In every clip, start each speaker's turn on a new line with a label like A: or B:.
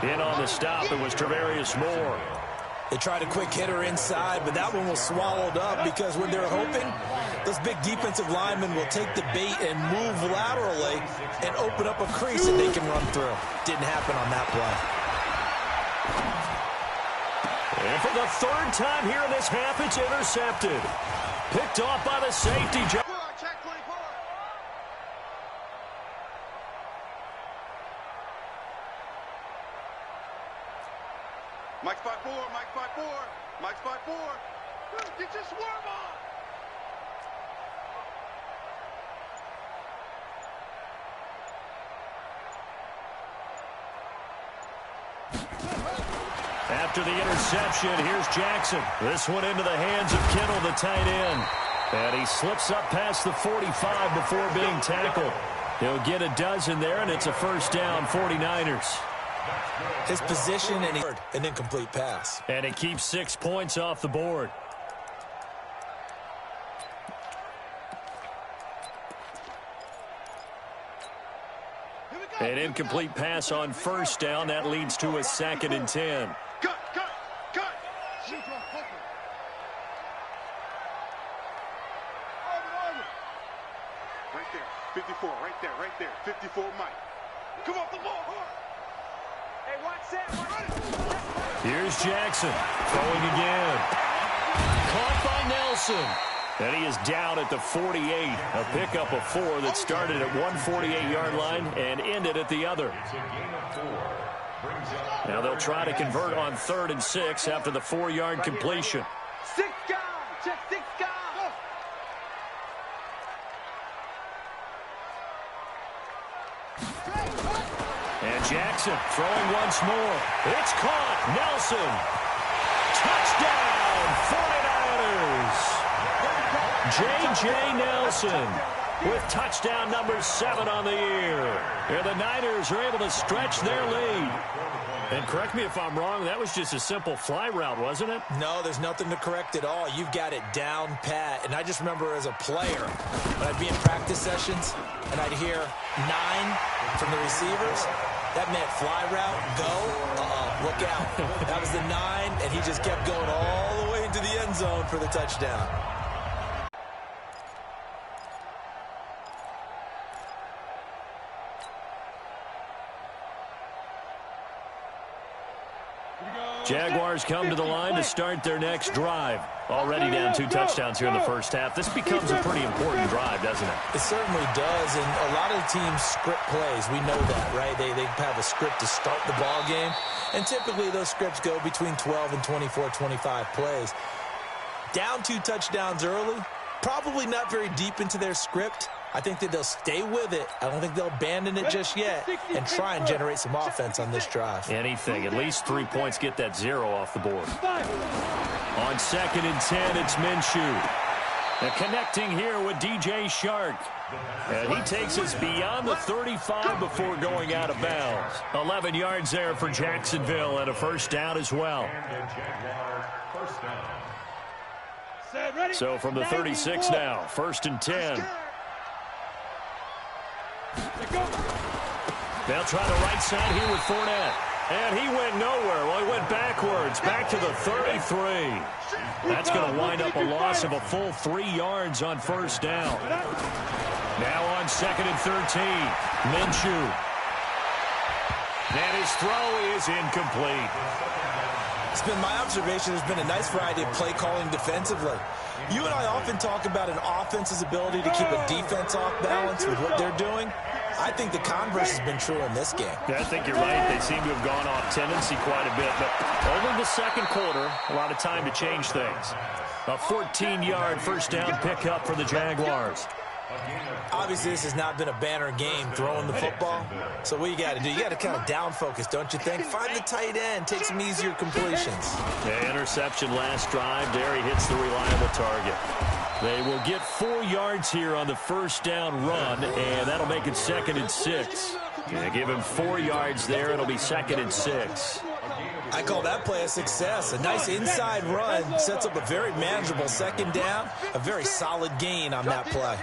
A: In on the stop, it was Travarius Moore.
B: They tried a quick hitter inside, but that one was swallowed up because when they're hoping, those big defensive linemen will take the bait and move laterally and open up a crease that they can run through. Didn't happen on that play.
A: And for the third time here in this half, it's intercepted. Picked off by the safety.
C: Mike spot 4, Mike spot 4, Mike spot 4. Get your swerve on.
A: After the interception, here's Jackson. This one into the hands of Kittle, the tight end. And he slips up past the 45 before being tackled. He'll get a dozen there, and it's a first down, 49ers.
B: His position and an incomplete pass.
A: And it keeps 6 points off the board. An incomplete pass on first down. That leads to a 2nd and 10.
C: Cut. Right there, 54, right there. 54, Mike. Come off the ball, hard. Hey, watch that.
A: Here's Jackson throwing again. Caught by Nelson. And he is down at the 48. A pickup of 4 that started at 148-yard line and ended at the other. Now they'll try to convert on 3rd and 6 after the 4-yard completion.
C: 6 guys. Check 6 guys.
A: And Jackson throwing once more. It's caught. Nelson. Touchdown, 49ers. J.J. Nelson with touchdown number 7 on the year. And the Niners are able to stretch their lead. And correct me if I'm wrong, that was just a simple fly route, wasn't it?
B: No, there's nothing to correct at all. You've got it down pat. And I just remember as a player, when I'd be in practice sessions and I'd hear 9 from the receivers, that meant fly route, go, look out. That was the 9, and he just kept going all the way into the end zone for the touchdown.
A: Jaguars come to the line to start their next drive. Already down 2 touchdowns here in the first half. This becomes a pretty important drive, doesn't it?
B: It certainly does, and a lot of teams script plays. We know that, right? They have a script to start the ball game, and typically those scripts go between 12 and 24, 25 plays. Down 2 touchdowns early, probably not very deep into their script. I think that they'll stay with it. I don't think they'll abandon it just yet and try and generate some offense on this drive.
A: Anything. At least 3 points get that 0 off the board. On 2nd and 10, it's Minshew. And connecting here with DJ Shark. And he takes us beyond the 35 before going out of bounds. 11 yards there for Jacksonville and a first down as well. So from the 36 now, 1st and 10. They'll try the right side here with Fournette. And he went nowhere. Well, he went backwards, back to the 33. That's going to wind up a loss of a full 3 yards on first down. Now on 2nd and 13, Minshew. And his throw is incomplete.
B: It's been my observation there's been a nice variety of play calling defensively. You and I often talk about an offense's ability to keep a defense off balance with what they're doing. I think the converse has been true in this game.
A: I think you're right. They seem to have gone off tendency quite a bit, but only the second quarter, a lot of time to change things. A 14-yard first down pickup for the Jaguars.
B: Obviously, this has not been a banner game throwing the football. So what you got to do, you got to kind of down focus, don't you think? Find the tight end, take some easier completions.
A: The interception last drive. Derry hits the reliable target. They will get 4 yards here on the first down run, and that'll make it 2nd and 6. Give him 4 yards there. It'll be 2nd and 6.
B: I call that play a success. A nice inside run sets up a very manageable 2nd down. A very solid gain on that play.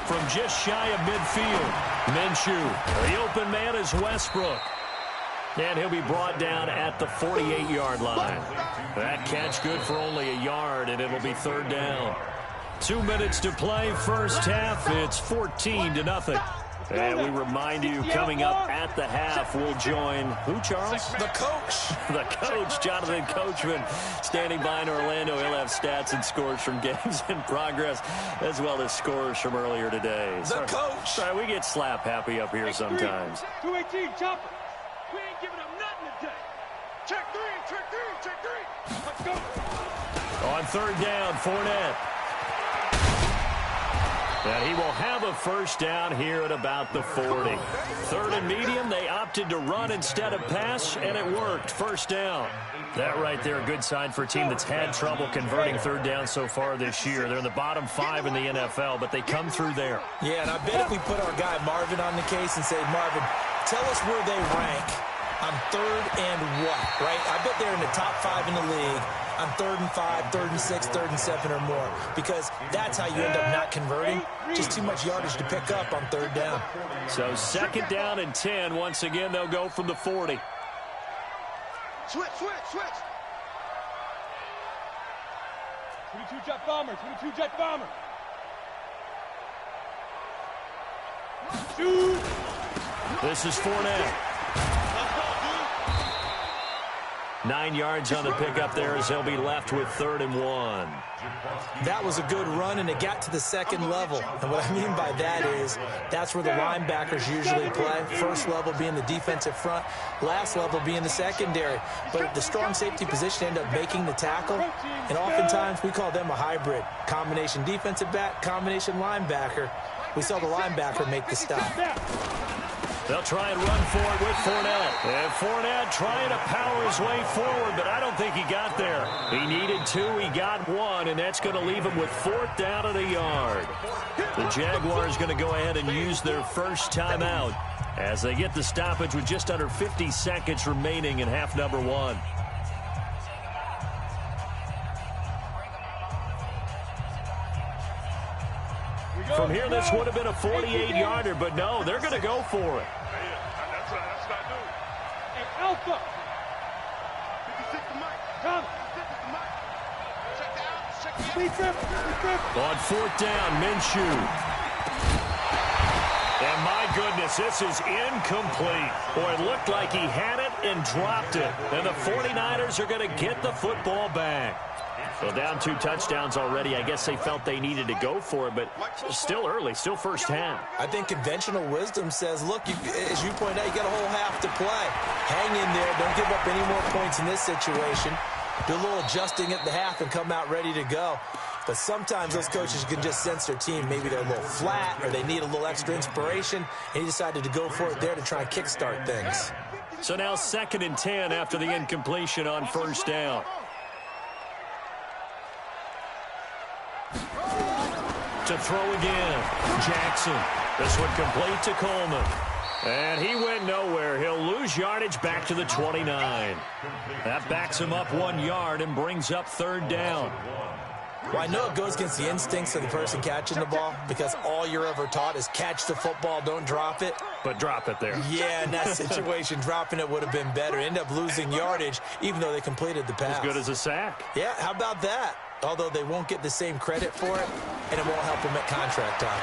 A: From just shy of midfield, Minshew, the open man is Westbrook. And he'll be brought down at the 48-yard line. That catch good for only a yard, and it'll be third down. 2 minutes to play, first half. It's 14-0. And we remind you, coming up at the half, we'll join who, Charles?
B: The coach.
A: The coach, Jonathan Coachman, standing by in Orlando. He'll have stats and scores from games in progress, as well as scores from earlier today.
B: The coach.
A: Sorry, we get slap happy up here sometimes.
C: 218, chopper. We ain't giving up nothing today. Check three. Let's go.
A: On third down, Fournette. And he will have a first down here at about the 40. Third and medium, they opted to run instead of pass, and it worked. First down. That right there, a good sign for a team that's had trouble converting third down so far this year. They're in the bottom 5 in the NFL, but they come through there.
B: Yeah, and I bet if we put our guy Marvin on the case and say, Marvin, tell us where they rank on third and what, right? I bet they're in the top 5 in the league on 3rd and 5, 3rd and 6, 3rd and 7 or more, because that's how you end up not converting. Just too much yardage to pick up on third down.
A: So second down and 10. Once again, they'll go from the 40.
C: Switch. 22 jet bomber. Shoot.
A: This is Fournette. 9 yards on the pickup there as they'll be left with 3rd and 1.
B: That was a good run, and it got to the second level. And what I mean by that is that's where the linebackers usually play. First level being the defensive front, last level being the secondary. But the strong safety position ended up making the tackle, and oftentimes we call them a hybrid. Combination defensive back, combination linebacker. We saw the linebacker make the stop.
A: They'll try and run for it with Fournette. And Fournette trying to power his way forward, but I don't think he got there. He needed 2, he got 1, and that's going to leave him with 4th down at a yard. The Jaguars going to go ahead and use their first timeout as they get the stoppage with just under 50 seconds remaining in half number 1. From here, this would have been a 48-yarder, but no, they're going to go for it.
C: That's not new. Hey, Alpha. 56 to Mike. Come. 56 to Mike. Check the out.
A: On 4th down, Minshew. And my goodness, this is incomplete. Boy, it looked like he had it and dropped it. And the 49ers are going to get the football back. So down 2 touchdowns already. I guess they felt they needed to go for it, but still early, still first half.
B: I think conventional wisdom says, look, as you point out, you got a whole half to play. Hang in there. Don't give up any more points in this situation. Do a little adjusting at the half and come out ready to go. But sometimes those coaches can just sense their team. Maybe they're a little flat or they need a little extra inspiration. And he decided to go for it there to try and kickstart things.
A: So now 2nd and 10 after the incompletion on first down. To throw again, Jackson. This one complete to Coleman. And he went nowhere. He'll lose yardage back to the 29. That backs him up 1 yard and brings up 3rd down.
B: Well, I know it goes against the instincts of the person catching the ball because all you're ever taught is catch the football, don't drop it.
A: But drop it there.
B: Yeah, in that situation, dropping it would have been better. End up losing yardage even though they completed the pass.
A: As good as a sack.
B: Yeah, how about that? Although they won't get the same credit for it, and it won't help them at contract time.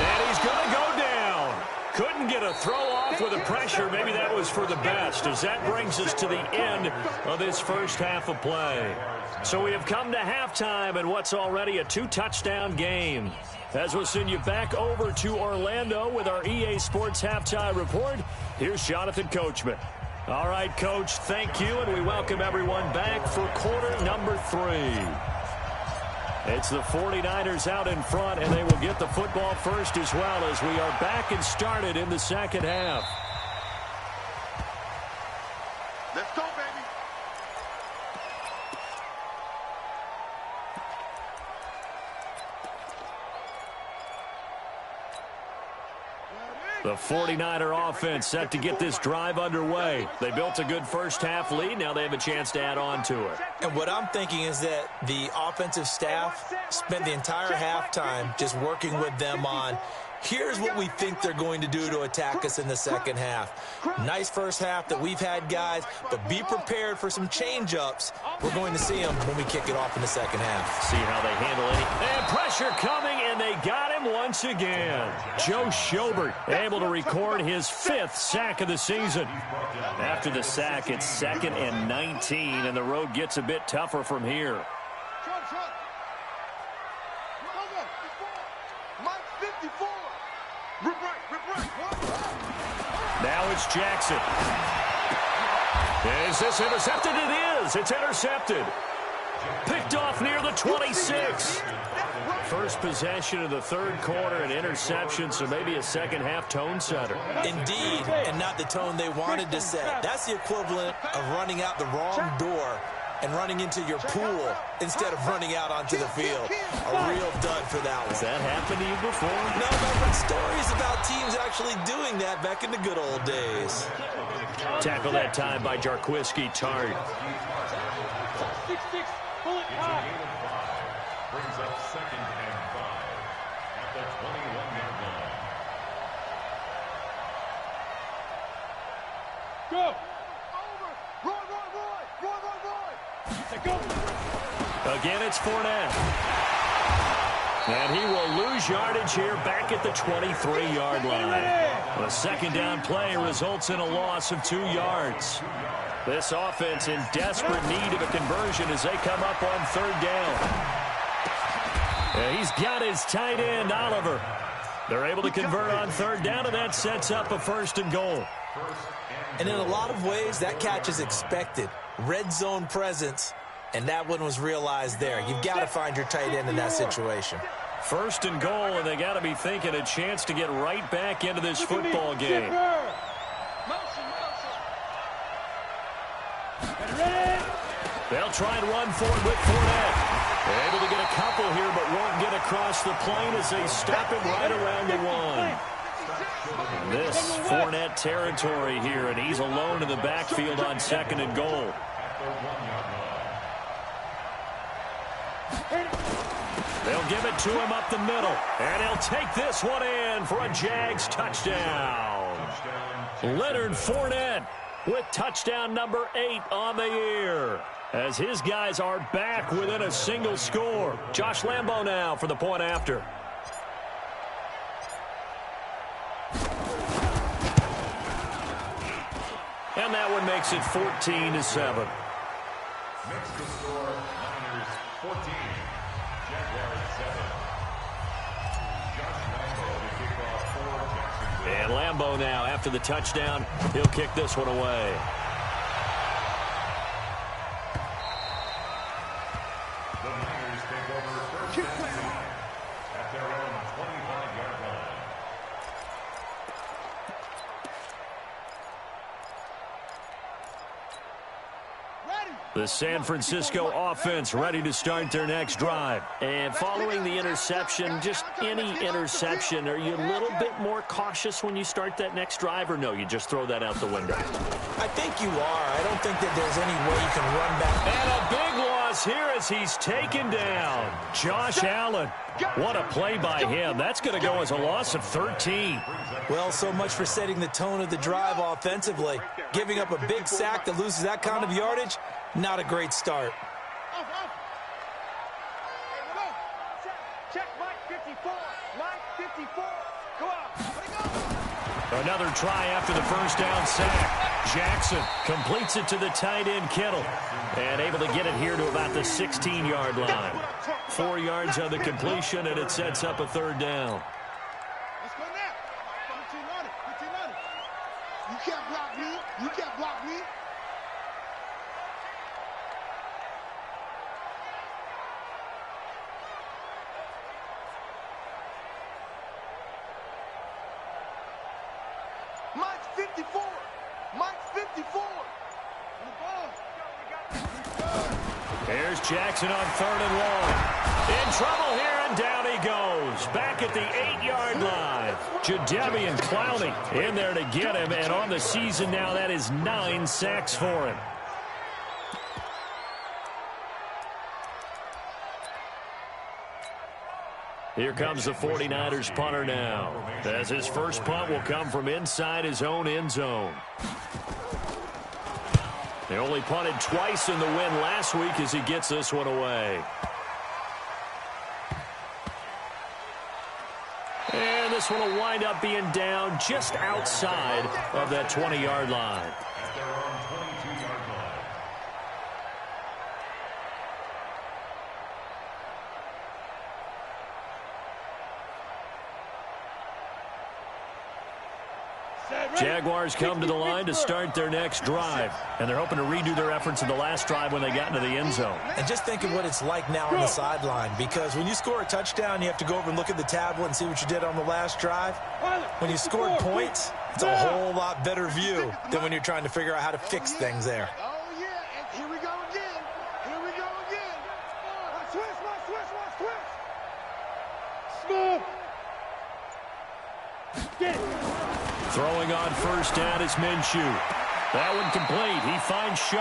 A: And he's going to go down. Couldn't get a throw off with the pressure. Maybe that was for the best, as that brings us to the end of this first half of play. So we have come to halftime in what's already a 2-touchdown game. As we'll send you back over to Orlando with our EA Sports Halftime Report, here's Jonathan Coachman. All right, Coach, thank you, and we welcome everyone back for quarter number 3. It's the 49ers out in front, and they will get the football first as well as we are back and started in the second half.
C: Let's go, baby.
A: The 49er offense set to get this drive underway. They built a good first half lead. Now they have a chance to add on to it.
B: And what I'm thinking is that the offensive staff spent the entire halftime just working with them on Here's what we think they're going to do to attack us in the second half. Nice first half that we've had, guys, but be prepared for some change-ups. We're going to see them when we kick it off in the second half.
A: See how they handle it. And pressure coming, and they got him once again. Joe Schobert able to record his 5th sack of the season. After the sack, it's 2nd and 19, and the road gets a bit tougher from here. Now it's Jackson. Is this intercepted? It is. It's intercepted. Picked off near the 26. First possession of the third quarter, an interception, so maybe a second-half tone setter.
B: Indeed, and not the tone they wanted to set. That's the equivalent of running out the wrong door and running into your pool instead of running out onto the field. A real dud for that one.
A: Has that happened to you before?
B: No, I've heard stories about teams actually doing that back in the good old days.
A: Tackle that time by Jarquiski Tart.
C: 6-6, bullet high.
D: Brings up 2nd and 5 at the 21-yard line.
C: Go. Over. Roy. Go.
A: Again, it's Fournette. And he will lose yardage here back at the 23-yard line. A second down play results in a loss of 2 yards. This offense in desperate need of a conversion as they come up on 3rd down. And he's got his tight end, Oliver. They're able to convert on 3rd down, and that sets up a 1st and goal.
B: And in a lot of ways, that catch is expected. Red zone presence, and that one was realized there. You've got to find your tight end in that situation.
A: 1st and goal, and they got to be thinking a chance to get right back into this football game. They'll try and run for it with Fournette. They're able to get a couple here, but won't get across the plane as they stop him right around the 1. This Fournette territory here, and he's alone in the backfield on 2nd and goal. They'll give it to him up the middle, and he'll take this one in for a Jags touchdown. Leonard Fournette with touchdown number 8 on the year, as his guys are back within a single score. Josh Lambo now for the point after. And that one makes it 14-7.
D: Next to score, Niners 14, Jaguars 7. Josh Lambo to kick off for Jacksonville.
A: And Lambo now, after the touchdown, he'll kick this one away.
D: The Niners take over 1st and 10 at their own 25-yard line.
A: The San Francisco offense ready to start their next drive. And following the interception, just any interception, are you a little bit more cautious when you start that next drive, or no, you just throw that out the window?
B: I think you are. I don't think that there's any way you can run back.
A: And a big loss here as he's taken down. Josh Allen. What a play by him. That's going to go as a loss of 13.
B: Well, so much for setting the tone of the drive offensively. Giving up a big sack that loses that kind of yardage, not a great start.
C: Check Mike 54. Mike 54. Go out.
A: Another try after the first down sack. Jackson completes it to the tight end Kittle. And able to get it here to about the 16-yard line. 4 yards on the completion, and it sets up a 3rd down.
C: Let's go now. 15-90. You can't block me. You can't block me. Mike's 54. Mike's 54. On the ball.
A: Here's Jackson on 3rd and long. In trouble here, and down he goes. Back at the 8-yard line. Jadeveon Clowney in there to get him, and on the season now, that is 9 sacks for him. Here comes the 49ers punter now, as his first punt will come from inside his own end zone. They only punted twice in the win last week as he gets this one away. And this one will wind up being down just outside of that 20-yard line.
D: At their own 22-yard line.
A: Jaguars come to the line to start their next drive, and they're hoping to redo their efforts in the last drive when they got into the end zone.
B: And just think of what it's like now on the sideline, because when you score a touchdown, you have to go over and look at the tablet and see what you did on the last drive. When you scored points, it's a whole lot better view than when you're trying to figure out how to fix things there.
C: Oh, yeah, and here we go again. Here we go again. Watch, Smooth. Get it.
A: Throwing on first down is Minshew. That one complete. He finds Sharp.